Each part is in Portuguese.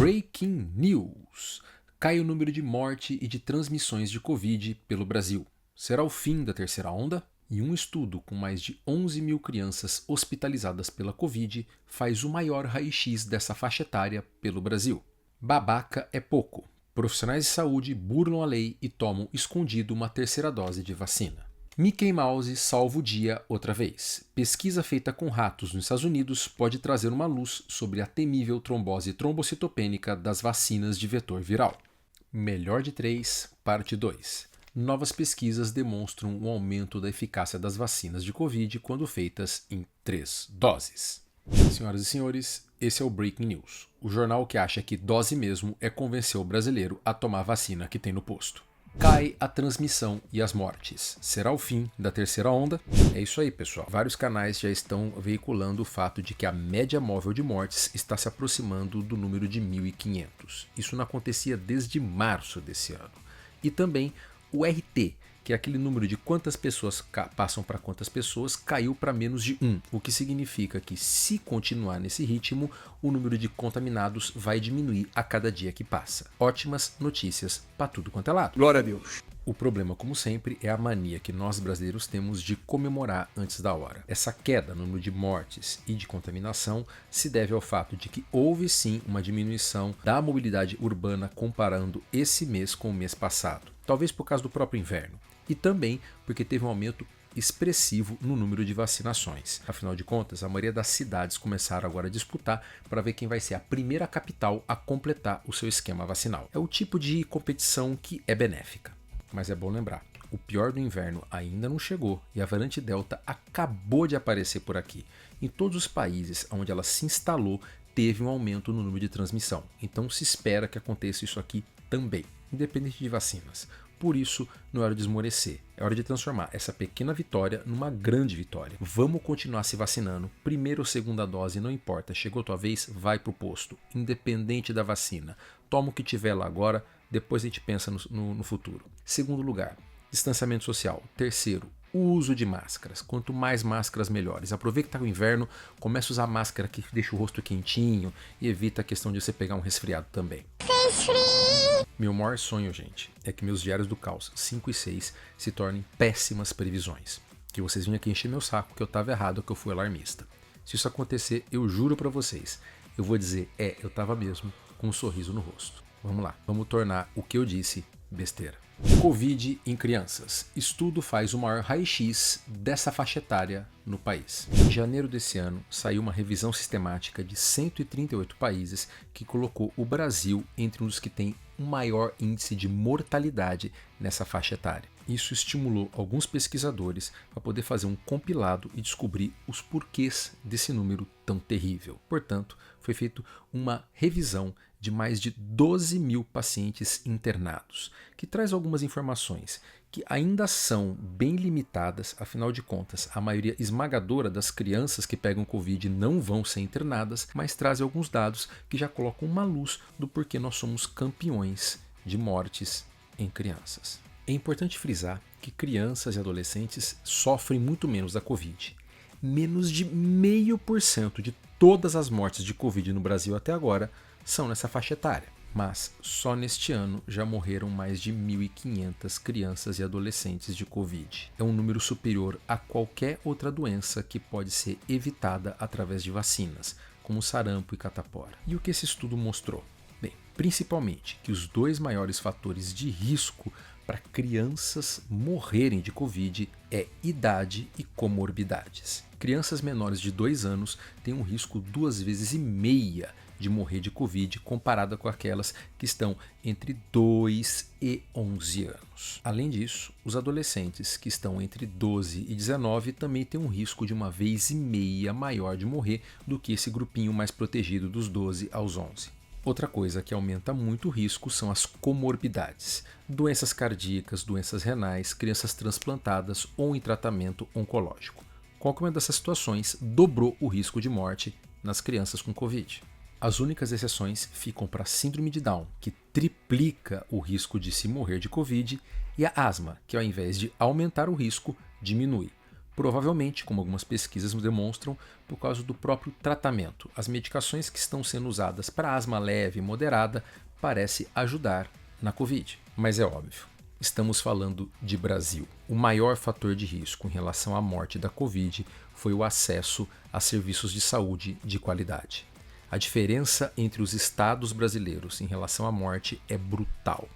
Breaking News. Cai o número de morte e de transmissões de Covid pelo Brasil. Será o fim da terceira onda? E um estudo com mais de 11 mil crianças hospitalizadas pela Covid faz o maior raio-x dessa faixa etária pelo Brasil. Babaca é pouco. Profissionais de saúde burlam a lei e tomam escondido uma terceira dose de vacina. Mickey Mouse salva o dia outra vez. Pesquisa feita com ratos nos Estados Unidos pode trazer uma luz sobre a temível trombose trombocitopênica das vacinas de vetor viral. Melhor de 3, parte 2. Novas pesquisas demonstram um aumento da eficácia das vacinas de Covid quando feitas em 3 doses. Senhoras e senhores, esse é o Breaking News, o jornal que acha que dose mesmo é convencer o brasileiro a tomar a vacina que tem no posto. Cai a transmissão e as mortes. Será o fim da terceira onda? É isso aí, pessoal. Vários canais já estão veiculando o fato de que a média móvel de mortes está se aproximando do número de 1.500. Isso não acontecia desde março desse ano. E também o RT, que é aquele número de quantas pessoas passam para quantas pessoas, caiu para menos de 1, o que significa que, se continuar nesse ritmo, o número de contaminados vai diminuir a cada dia que passa. Ótimas notícias para tudo quanto é lado. Glória a Deus. O problema, como sempre, é a mania que nós brasileiros temos de comemorar antes da hora. Essa queda no número de mortes e de contaminação se deve ao fato de que houve sim uma diminuição da mobilidade urbana comparando esse mês com o mês passado. Talvez por causa do próprio inverno. E também porque teve um aumento expressivo no número de vacinações. Afinal de contas, a maioria das cidades começaram agora a disputar para ver quem vai ser a primeira capital a completar o seu esquema vacinal. É o tipo de competição que é benéfica. Mas é bom lembrar, o pior do inverno ainda não chegou e a variante Delta acabou de aparecer por aqui. Em todos os países onde ela se instalou, teve um aumento no número de transmissão. Então se espera que aconteça isso aqui também, independente de vacinas. Por isso, não é hora de esmorecer. É hora de transformar essa pequena vitória numa grande vitória. Vamos continuar se vacinando. Primeira ou segunda dose, não importa. Chegou a tua vez, vai pro posto. Independente da vacina. Toma o que tiver lá agora, depois a gente pensa no futuro. Segundo lugar, distanciamento social. Terceiro, o uso de máscaras. Quanto mais máscaras, melhores. Aproveita que tá o inverno, começa a usar máscara que deixa o rosto quentinho e evita a questão de você pegar um resfriado também. Meu maior sonho, gente, é que meus diários do caos 5 e 6 se tornem péssimas previsões. Que vocês vinham aqui encher meu saco que eu tava errado, que eu fui alarmista. Se isso acontecer, eu juro pra vocês, eu vou dizer, eu tava mesmo com um sorriso no rosto. Vamos lá, vamos tornar o que eu disse besteira. Covid em crianças. Estudo faz o maior raio-x dessa faixa etária no país. Em janeiro desse ano, saiu uma revisão sistemática de 138 países que colocou o Brasil entre um dos que tem o maior índice de mortalidade nessa faixa etária. Isso estimulou alguns pesquisadores a poder fazer um compilado e descobrir os porquês desse número tão terrível. Portanto, foi feita uma revisão de mais de 12 mil pacientes internados, que traz algumas informações que ainda são bem limitadas, afinal de contas, a maioria esmagadora das crianças que pegam Covid não vão ser internadas, mas traz alguns dados que já colocam uma luz do porquê nós somos campeões de mortes em crianças. É importante frisar que crianças e adolescentes sofrem muito menos da Covid. Menos de 0,5% de todas as mortes de Covid no Brasil até agora são nessa faixa etária. Mas só neste ano já morreram mais de 1.500 crianças e adolescentes de Covid. É um número superior a qualquer outra doença que pode ser evitada através de vacinas, como sarampo e catapora. E o que esse estudo mostrou? Bem, principalmente que os dois maiores fatores de risco para crianças morrerem de Covid é idade e comorbidades. Crianças menores de 2 anos têm um risco 2,5 vezes de morrer de Covid comparada com aquelas que estão entre 2 e 11 anos. Além disso, os adolescentes que estão entre 12 e 19 também têm um risco de 1,5 vezes maior de morrer do que esse grupinho mais protegido dos 12 aos 11. Outra coisa que aumenta muito o risco são as comorbidades. Doenças cardíacas, doenças renais, crianças transplantadas ou em tratamento oncológico. Qualquer uma dessas situações dobrou o risco de morte nas crianças com Covid. As únicas exceções ficam para a síndrome de Down, que triplica o risco de se morrer de Covid, e a asma, que ao invés de aumentar o risco, diminui. Provavelmente, como algumas pesquisas demonstram, por causa do próprio tratamento. As medicações que estão sendo usadas para asma leve e moderada parecem ajudar na Covid. Mas é óbvio, estamos falando de Brasil. O maior fator de risco em relação à morte da Covid foi o acesso a serviços de saúde de qualidade. A diferença entre os estados brasileiros em relação à morte é brutal.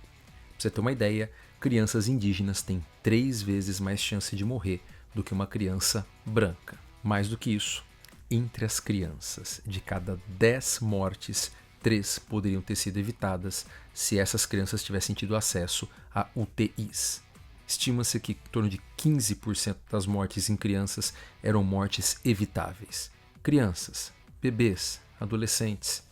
Para você ter uma ideia, crianças indígenas têm 3 vezes mais chance de morrer do que uma criança branca. Mais do que isso, entre as crianças, de cada 10 mortes, 3 poderiam ter sido evitadas se essas crianças tivessem tido acesso a UTIs. Estima-se que em torno de 15% das mortes em crianças eram mortes evitáveis. Crianças, bebês, adolescentes,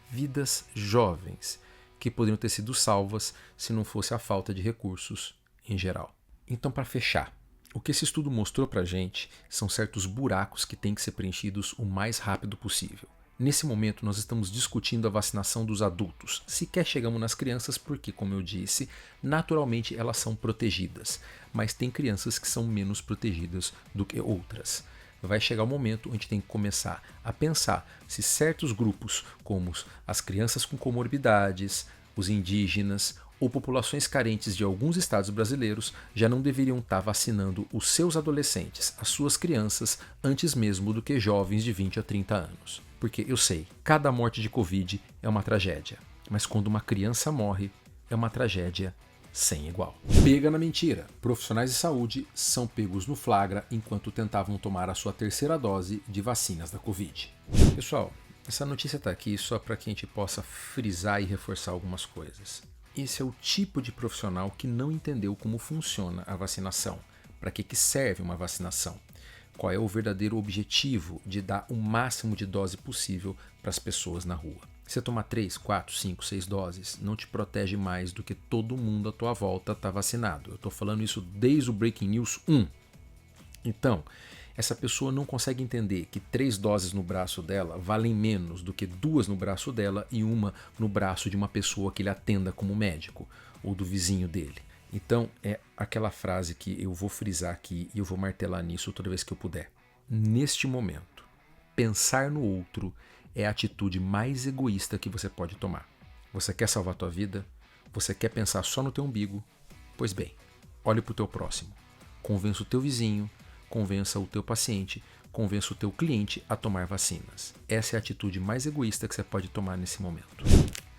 vidas jovens que poderiam ter sido salvas se não fosse a falta de recursos em geral. Então, para fechar, o que esse estudo mostrou para a gente são certos buracos que têm que ser preenchidos o mais rápido possível. Nesse momento, nós estamos discutindo a vacinação dos adultos. Sequer chegamos nas crianças porque, como eu disse, naturalmente elas são protegidas. Mas tem crianças que são menos protegidas do que outras. Vai chegar o momento onde a gente tem que começar a pensar se certos grupos, como as crianças com comorbidades, os indígenas ou populações carentes de alguns estados brasileiros, já não deveriam estar vacinando os seus adolescentes, as suas crianças, antes mesmo do que jovens de 20 a 30 anos. Porque eu sei, cada morte de Covid é uma tragédia, mas quando uma criança morre, é uma tragédia sem igual. Pega na mentira. Profissionais de saúde são pegos no flagra enquanto tentavam tomar a sua 3ª dose de vacinas da Covid. Pessoal, essa notícia está aqui só para que a gente possa frisar e reforçar algumas coisas. Esse é o tipo de profissional que não entendeu como funciona a vacinação. Para que serve uma vacinação? Qual é o verdadeiro objetivo de dar o máximo de dose possível para as pessoas na rua? Você tomar 3, 4, 5, 6 doses não te protege mais do que todo mundo à tua volta está vacinado. Eu estou falando isso desde o Breaking News 1. Então, essa pessoa não consegue entender que 3 doses no braço dela valem menos do que 2 no braço dela e 1 no braço de uma pessoa que ele atenda como médico ou do vizinho dele. Então, é aquela frase que eu vou frisar aqui e eu vou martelar nisso toda vez que eu puder. Neste momento, pensar no outro é a atitude mais egoísta que você pode tomar. Você quer salvar a tua vida? Você quer pensar só no teu umbigo? Pois bem, olhe para o teu próximo. Convença o teu vizinho, convença o teu paciente, convença o teu cliente a tomar vacinas. Essa é a atitude mais egoísta que você pode tomar nesse momento.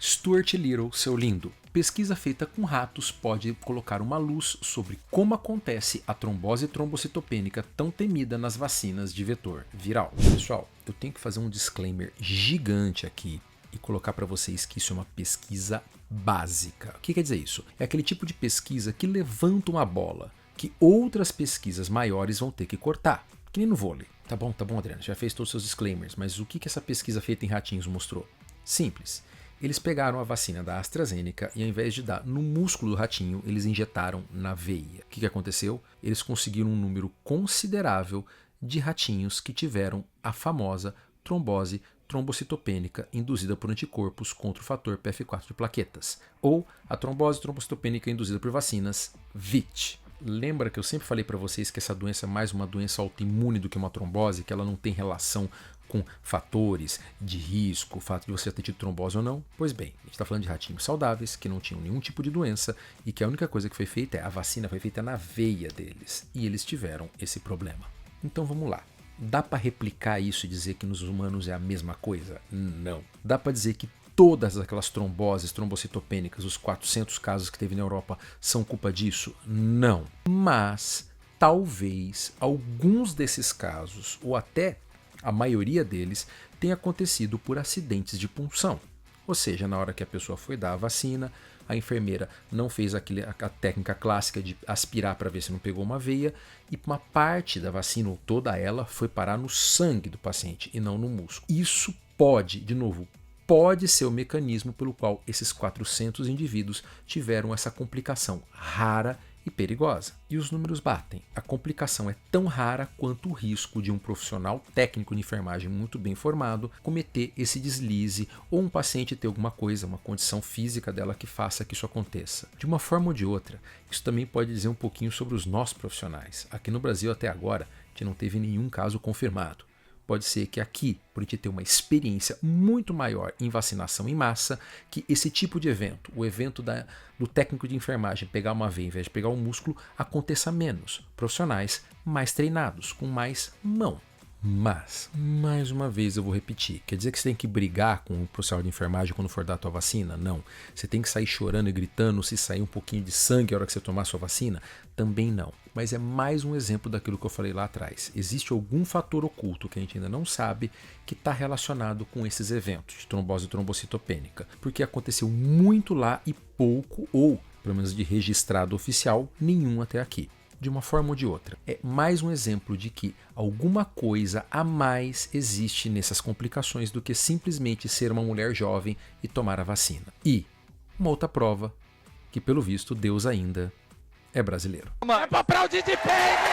Stuart Little, seu lindo. Pesquisa feita com ratos pode colocar uma luz sobre como acontece a trombose trombocitopênica tão temida nas vacinas de vetor viral. Pessoal, eu tenho que fazer um disclaimer gigante aqui e colocar para vocês que isso é uma pesquisa básica. O que quer dizer isso? É aquele tipo de pesquisa que levanta uma bola que outras pesquisas maiores vão ter que cortar. Que nem no vôlei. Tá bom, Adriano, já fez todos os seus disclaimers, mas o que essa pesquisa feita em ratinhos mostrou? Simples. Eles pegaram a vacina da AstraZeneca e ao invés de dar no músculo do ratinho, eles injetaram na veia. O que aconteceu? Eles conseguiram um número considerável de ratinhos que tiveram a famosa trombose trombocitopênica induzida por anticorpos contra o fator PF4 de plaquetas, ou a trombose trombocitopênica induzida por vacinas, VIT. Lembra que eu sempre falei para vocês que essa doença é mais uma doença autoimune do que uma trombose, que ela não tem relação com fatores de risco, o fato de você ter tido trombose ou não? Pois bem, a gente está falando de ratinhos saudáveis, que não tinham nenhum tipo de doença e que a única coisa que foi feita a vacina foi feita na veia deles e eles tiveram esse problema. Então vamos lá. Dá para replicar isso e dizer que nos humanos é a mesma coisa? Não. Dá para dizer que todas aquelas tromboses trombocitopênicas, os 400 casos que teve na Europa, são culpa disso? Não. Mas talvez alguns desses casos, ou até a maioria deles, tenha acontecido por acidentes de punção. Ou seja, na hora que a pessoa foi dar a vacina, a enfermeira não fez a técnica clássica de aspirar para ver se não pegou uma veia e uma parte da vacina, ou toda ela, foi parar no sangue do paciente e não no músculo. Isso pode ser o mecanismo pelo qual esses 400 indivíduos tiveram essa complicação rara e perigosa. E os números batem. A complicação é tão rara quanto o risco de um profissional técnico de enfermagem muito bem formado cometer esse deslize ou um paciente ter alguma coisa, uma condição física dela que faça que isso aconteça. De uma forma ou de outra, isso também pode dizer um pouquinho sobre os nossos profissionais. Aqui no Brasil até agora, a gente não teve nenhum caso confirmado. Pode ser que aqui, por a gente ter uma experiência muito maior em vacinação em massa, que esse tipo de evento, o evento do técnico de enfermagem pegar uma veia em vez de pegar um músculo, aconteça menos. Profissionais mais treinados, com mais mão. Mas, mais uma vez eu vou repetir, quer dizer que você tem que brigar com o profissional de enfermagem quando for dar a tua vacina? Não. Você tem que sair chorando e gritando se sair um pouquinho de sangue na hora que você tomar a sua vacina? Também não. Mas é mais um exemplo daquilo que eu falei lá atrás. Existe algum fator oculto que a gente ainda não sabe que está relacionado com esses eventos de trombose trombocitopênica, porque aconteceu muito lá e pouco, ou pelo menos de registrado oficial, nenhum até aqui. De uma forma ou de outra. É mais um exemplo de que alguma coisa a mais existe nessas complicações do que simplesmente ser uma mulher jovem e tomar a vacina. E uma outra prova que, pelo visto, Deus ainda é brasileiro. É pra aplaudir de pé!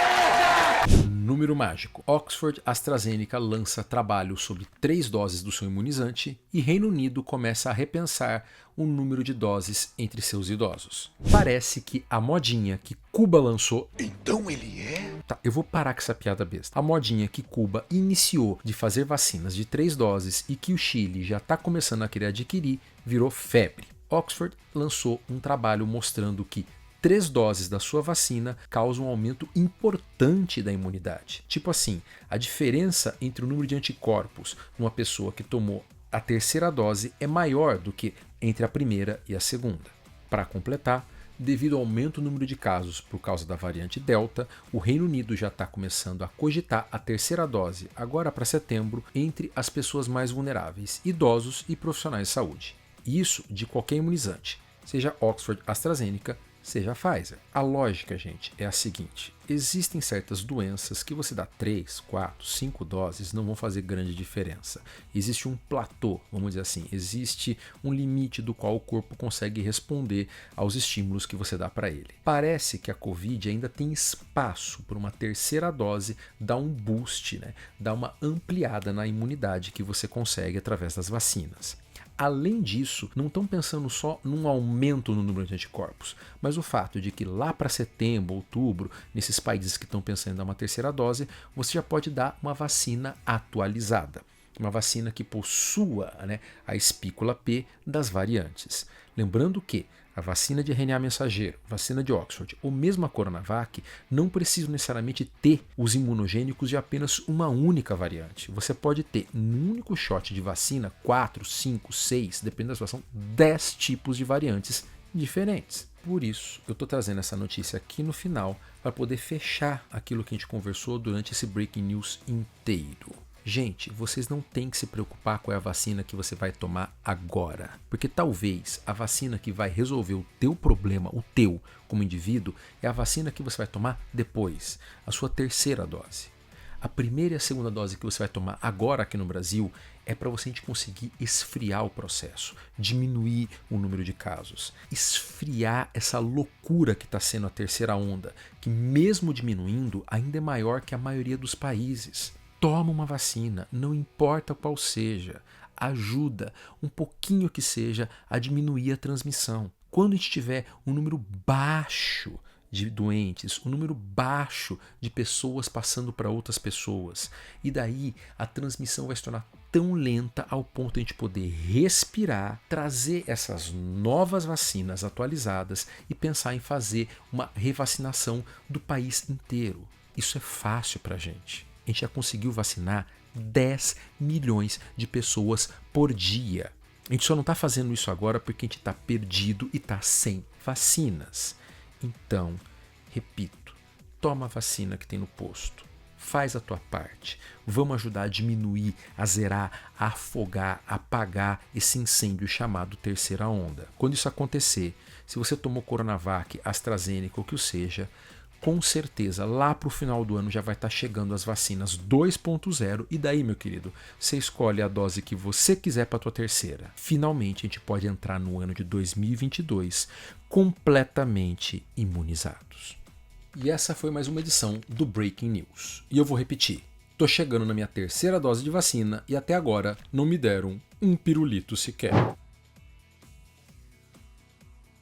Número mágico. Oxford AstraZeneca lança trabalho sobre 3 doses do seu imunizante e Reino Unido começa a repensar o número de doses entre seus idosos. Parece que a modinha que Cuba lançou... Então ele é? Tá, eu vou parar com essa piada besta. A modinha que Cuba iniciou de fazer vacinas de 3 doses e que o Chile já está começando a querer adquirir, virou febre. Oxford lançou um trabalho mostrando que 3 doses da sua vacina causam um aumento importante da imunidade. Tipo assim, a diferença entre o número de anticorpos numa pessoa que tomou a 3ª dose é maior do que entre a primeira e a segunda. Para completar, devido ao aumento no número de casos por causa da variante Delta, o Reino Unido já está começando a cogitar a 3ª dose, agora para setembro, entre as pessoas mais vulneráveis, idosos e profissionais de saúde. Isso de qualquer imunizante, seja Oxford AstraZeneca, seja a Pfizer. A lógica, gente, é a seguinte: existem certas doenças que você dá 3, 4, 5 doses não vão fazer grande diferença. Existe um platô, vamos dizer assim, existe um limite do qual o corpo consegue responder aos estímulos que você dá para ele. Parece que a Covid ainda tem espaço para uma 3ª dose dar um boost, né? Dar uma ampliada na imunidade que você consegue através das vacinas. Além disso, não estão pensando só num aumento no número de anticorpos, mas o fato de que lá para setembro, outubro, nesses países que estão pensando em dar uma 3ª dose, você já pode dar uma vacina atualizada. Uma vacina que possua, né, a espícula P das variantes. Lembrando que a vacina de RNA mensageiro, vacina de Oxford ou mesmo a Coronavac não precisam necessariamente ter os imunogênicos de apenas uma única variante. Você pode ter, num único shot de vacina, 4, 5, 6, dependendo da situação, 10 tipos de variantes diferentes. Por isso, eu estou trazendo essa notícia aqui no final para poder fechar aquilo que a gente conversou durante esse Breaking News inteiro. Gente, vocês não têm que se preocupar com a vacina que você vai tomar agora, porque talvez a vacina que vai resolver o teu problema, o teu como indivíduo, é a vacina que você vai tomar depois, a sua 3ª dose. A 1ª e a 2ª dose que você vai tomar agora aqui no Brasil é para você conseguir esfriar o processo, diminuir o número de casos, esfriar essa loucura que está sendo a 3ª onda, que mesmo diminuindo ainda é maior que a maioria dos países. Toma uma vacina, não importa qual seja, ajuda um pouquinho que seja a diminuir a transmissão. Quando a gente tiver um número baixo de doentes, um número baixo de pessoas passando para outras pessoas, e daí a transmissão vai se tornar tão lenta ao ponto de a gente poder respirar, trazer essas novas vacinas atualizadas e pensar em fazer uma revacinação do país inteiro. Isso é fácil para a gente. A gente já conseguiu vacinar 10 milhões de pessoas por dia. A gente só não está fazendo isso agora porque a gente está perdido e está sem vacinas. Então, repito, toma a vacina que tem no posto. Faz a tua parte. Vamos ajudar a diminuir, a zerar, a afogar, a apagar esse incêndio chamado 3ª onda. Quando isso acontecer, se você tomou Coronavac, AstraZeneca ou o que seja, com certeza lá para o final do ano já vai estar chegando as vacinas 2.0 e daí, meu querido, você escolhe a dose que você quiser para a tua terceira. Finalmente a gente pode entrar no ano de 2022 completamente imunizados. E essa foi mais uma edição do Breaking News. E eu vou repetir. Tô chegando na minha terceira dose de vacina e até agora não me deram um pirulito sequer.